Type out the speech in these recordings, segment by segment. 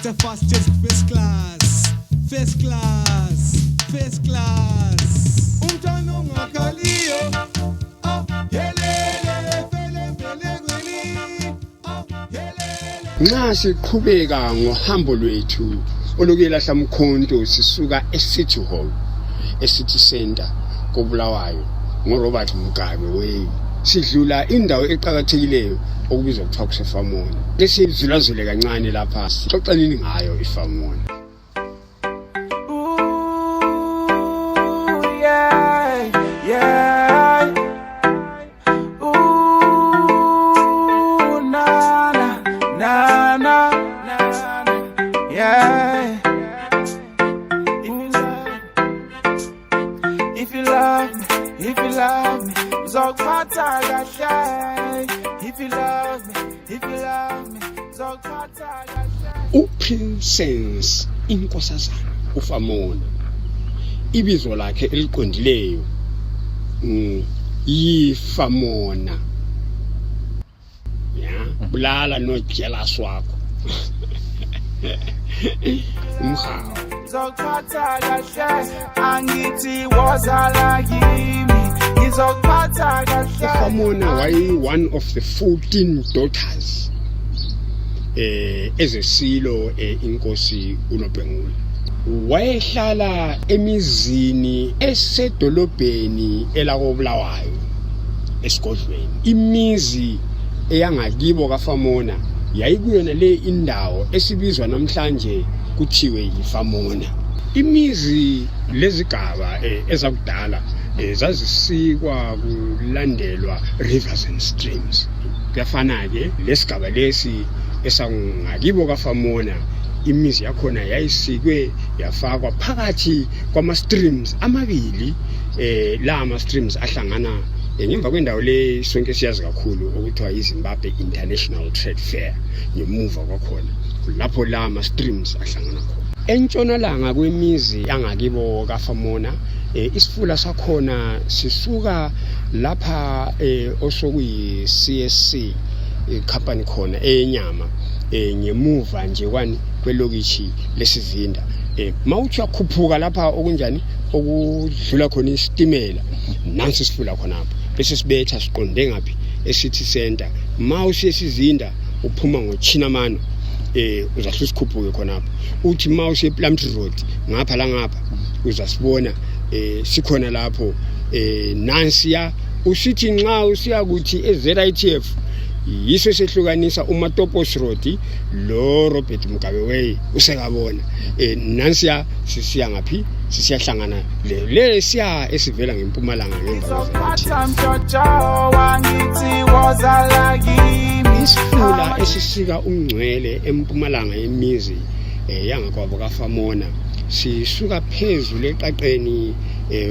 the fastest first class. First class. First class. Umntwana ongakaliyo. Oh, yelele fele fele kwini. Oh, yelele. Nxa siqhubeka ngohambo lwethu olukuyelahlamkhonto sisuka eCity Hall, eCity Center koBulawayo ngoRobert Mugabe way. Sidlula indawo eqhakathekileyo okubizwa kuthiwa kuseFamona. Lesidlulazule kancane lapha sixoxeleni ngayo iFamona. If you love me, if you love me, Zokpata gashay. If you love me, if you love me, Zokpata gashay. uPrincess inkosazana uFamona, ibizo lakhe eliqondileyo yiFamona. Bulala no jealous wakho. Umhawu Zokpata gashay, angithi wazala kimi. Zokpata gashay. uFamona wayi one of the 14 daughters ezesilo inkosi uNobhengula. Wayehlala emizini esedolobheni elakoBulawayo esigodlweni. Imizi eyangakibo kaFamona yayikuyona le indawo esibizwa namhlanje kuthiwe yiFamona. Imizi lezigaba ezakudala zazisikwa kulandelwa rivers and streams. Kuyafana ke lesigaba lesi esangakibo kaFamona, imizi yakhona yayisikwe yafakwa phakathi kwama streams amabili. La ama streams ahlangana ngemva kwendawo le sonke siyazi kakhulu okuthiwa iZimbabwe International Trade Fair. Ngemuva kwakhona lapho la ama streams ahlangana khona. Entshonalanga kwemizi yangakibo kaFamona, isifula sakhona sisuka lapha osokuyi CSC company khona enyama ngemuva nje kwelokishi lesizinda. Mawuthi yakhuphuka lapha okunjani okudlula khona isitimela, nansi sifula khonapho bese sibetha siqonde ngapi eCity Center. Mawusesizinda uphuma ngoChinamano uzahluza isikhuphuke khonapho. Uthi mawuse Plumtree Road ngapha la ngapha uzasibona sikhona lapho. Nansiya usithi nxa usiya kuthi eZITF yiso sehlukanisa uMatopo Road lo Robert Mugabe way usekabona. Nansiya sisiya ngapi sisiyahlangana le siya esivela ngempumalanga ngemva isifula esisika umngcwele empumalanga yemizi yangakwabo kaFamona. Sisuka phezulu eqaqeni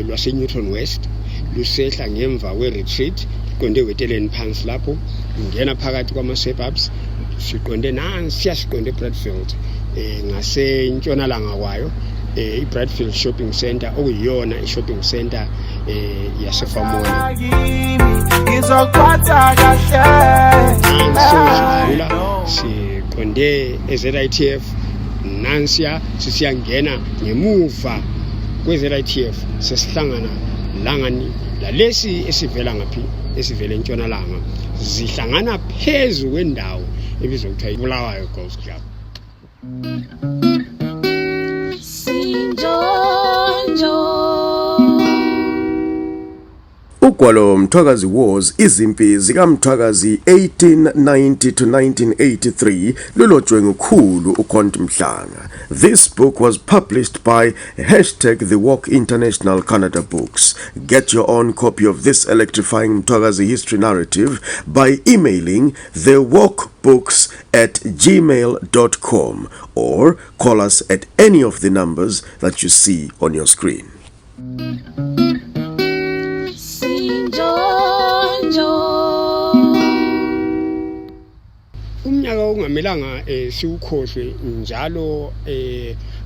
lwaseNewton West lusehla ngemva kweretreat siqonde weteleni phansi lapho ngena phakathi kwama suburbs siqonde nansi siqonde Bradfield ngasentshonalanga kwayo iBradfield Shopping Center okuyiyona ishopping center yaseFamona. Zokpata gashay. Siqonde eZITF nansiya sisiyangena ngemuva kweZITF sesihlangana langani lalesi esivela ngapi esivela entshonalanga zihlangana phezulu kwendawo ebizwa kuthiwa iBulawayo Golf Club. Sinjonjo Ugwalo Mthwakazi Wars izimpi zikaMthwakazi 1890 to 1983 lulotshwe ngukhulu uKhonto Mhlanga. This book was published by #TheWalk International Canada Books. Get your own copy of this electrifying Mthwakazi history narrative by emailing thewalkbooks@gmail.com or call us at any of the numbers that you see on your screen. Umnyaka ongamelanga siwukhohlwe njalo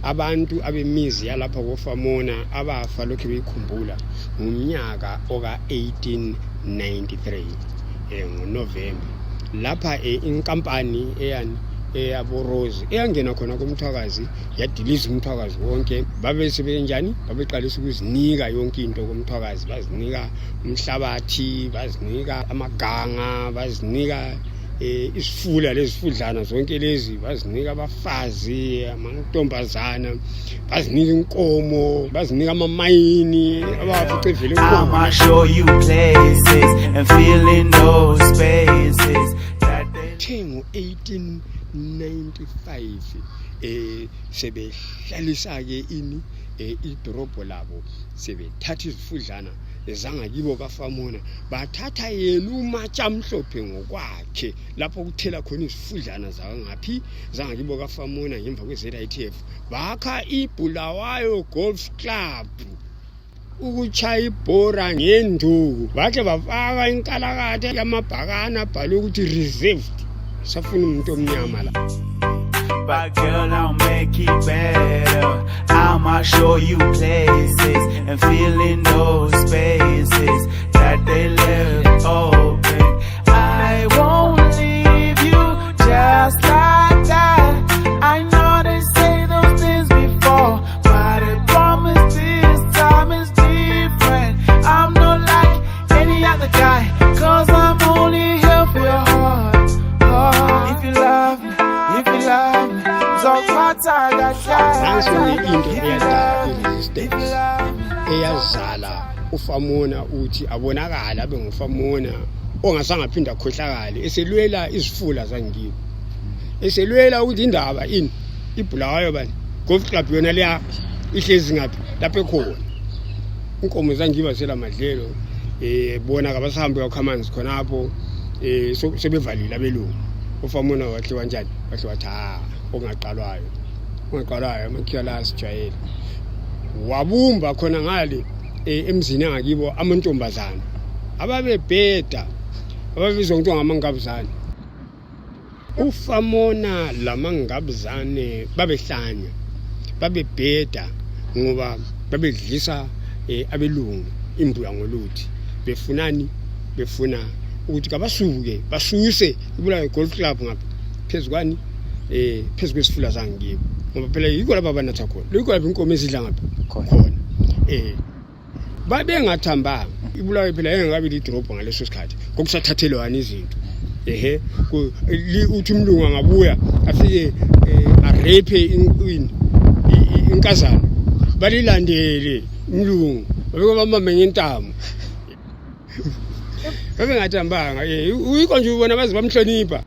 abantu abemizi yalapha koFamona abafa lokho bekukhumbula ngumnyaka oka 1893 ngoNovember lapha inkampani eyani aborozi eyangena khona kuMthwakazi yadiliza uMthwakazi wonke babe sebenjani babeqalisa ukuzinika yonke into kuMthwakazi bazinika umhlabathi bazinika amaganga bazinika isifula lezifudlana zonke lezi bazinika abafazi amantombazana bazinika inkomo bazinika amamayini abafice vele inkomo. I'ma show you places and feel in those spaces that they Thengo 1895 sebehlalisa ke ini idorobho labo sebethatha izifudlana zangakibo kaFamona bathatha yena uMatshamhlophe ngokwakhe lapho kuthela khona izifudlana zangaphi zangakibo kaFamona ngemva kweZITF bakha iBulawayo Golf Club ukuchaya ibhora ngenduku bathi bafaka inkalakatha yamabhakana bhalwe ukuthi reserved safuna umuntu omnyama la. But girl, I'll make it better. I'ma show you places and feel in those spaces that they left open. I won't leave you just like that. I know they say those things before, but I promise this time is different. I'm not like any other guy, 'cause I'm only here for your heart. If you love me, if you love me, nanso into eyadala iresistance eyazala uFamona uthi abonakala abe nguFamona ongasangaphinda khohlakale eselwela izifula zangibo eselwela ukuthi indaba ini iBulawayo bani Golf Club yona leya ihlezi ngaphi lapho ekhona inkomo zangiba sela madlelo bona kabasahambe kaKhamanzi khonapho sebevalile abelungu uFamona wathi kanjani wathi ongaqalwayo amakhiya asijwayele wabumba khona ngale emzini angakibo amantombazana ababebheda ababizwa ukuthi ngamangabuzane uFamona lamangabuzane babehlanya babebheda ngoba babedlisa abelungu imbuya ngoluthi befunani befuna ukuthi kabasuke basuse iBulawayo Golf Club ngapha phezukani phezu kwesifula zangibo ngoba phela yiko lapha banatha khona yiko lapha inkomo ezidla ngapha khona babengathambanga iBulawayo phela engakabi lidrop ngaleso sikhathi kokusathathelwana izinto uthi umlungu angabuya afike arape inkazana balilandele umlungu babekubamba ngentamo babengathambanga uyiko nje ubona bazi bamhlonipha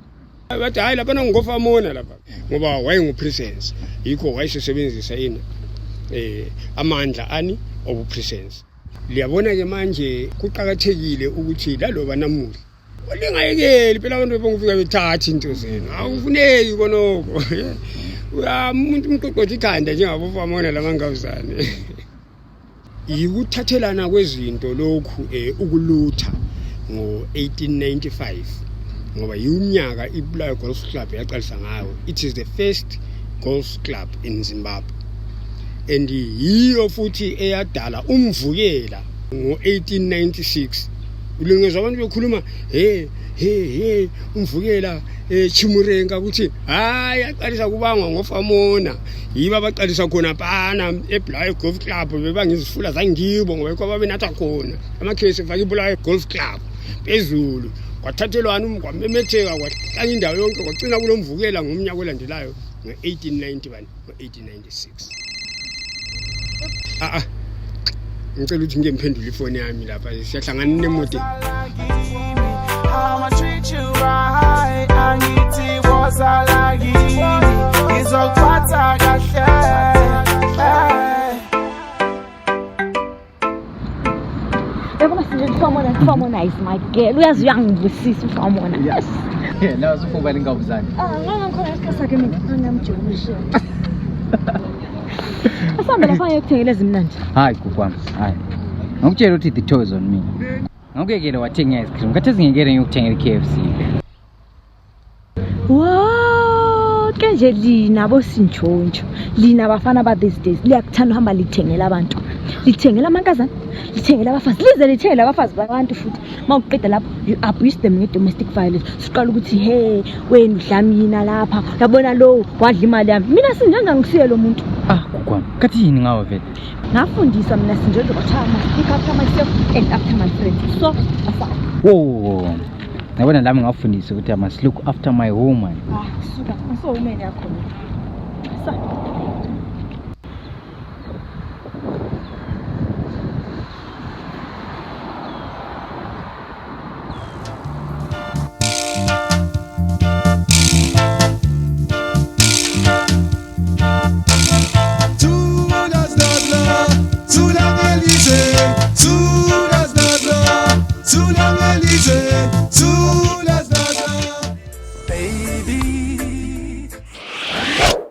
bathi hayi lapha ngoFamona lapha ngoba wayengupresence yikho wayesebenzisa yena amandla ani obupresence. Liyabona ke manje kuqhakathekile ukuthi laloba namuhla olingayekeli phela abantu bengufika bethatha into zenu awufuneki konoko umuntu umqoqothi ikhanda njengabo Famona lamangabuzane ikuthathelana kwezinto lokhu ukulutha ngo-1895 ngoba yiminyaka iBulawayo Golf Club yaqalisa ngayo. It is the first golf club in Zimbabwe and yiyo futhi eyadala umvukela ngo-1896. Ulungezwa abantu bekhuluma umvukela Chimurenga ukuthi hayi aqalisa kubangwa ngoFamona yiba baqalisa khona pana eBulawayo Golf Club bebangizifula zangibo ngoba ikho babenatha khona amakhesi efaka iBulawayo Golf Club phezulu kwathathelwana umkwamemetheka kwahlanya indawo yonke kwagcina kulomvukela ngomnyaka olandelayo ngo-1891 ngo-1896. Ngicela ukuthi ngemphendula ifoni yami lapha siyahlangana nemoto. I'ma treat you right. Angithi wozalagini ngizokuphatha kahle. Yabona Sinjonjo Famona is my girl. Uyazi uyangibusisa uFamona. Yes. Yeah, nawe ufuba lingabuzani. Ngeke ngikhona isikhathi sakhe mina angamjonisha. Asambe lapha ngikuthengele ezimnandi. Hayi kukwami. Hayi. Ngikutshela ukuthi the toys on me. Ngokuyekela wathenga ice cream. Ngathi singekele ngiyokuthenga iKFC. Wow, kenje lina bo Sinjonjo. Lina bafana ba these days liyakuthanda uhamba lithengela abantu. Lithengela amankazana, lithengele abafazi lize lithengele abafazi babantu futhi mawuqeda lapho you abuse them nge-domestic violence siqala ukuthi he wena udla mina lapha yabona lo wadla imali yami mina Sinjonjo ngisiye lo muntu Kukwami kathi yini ngawe vele ngafundisa mina Sinjonjo kwathama speak after myself and after my friends so asa wo nabona lami ngafundisa ukuthi I must look after my woman suka so woman yakho sa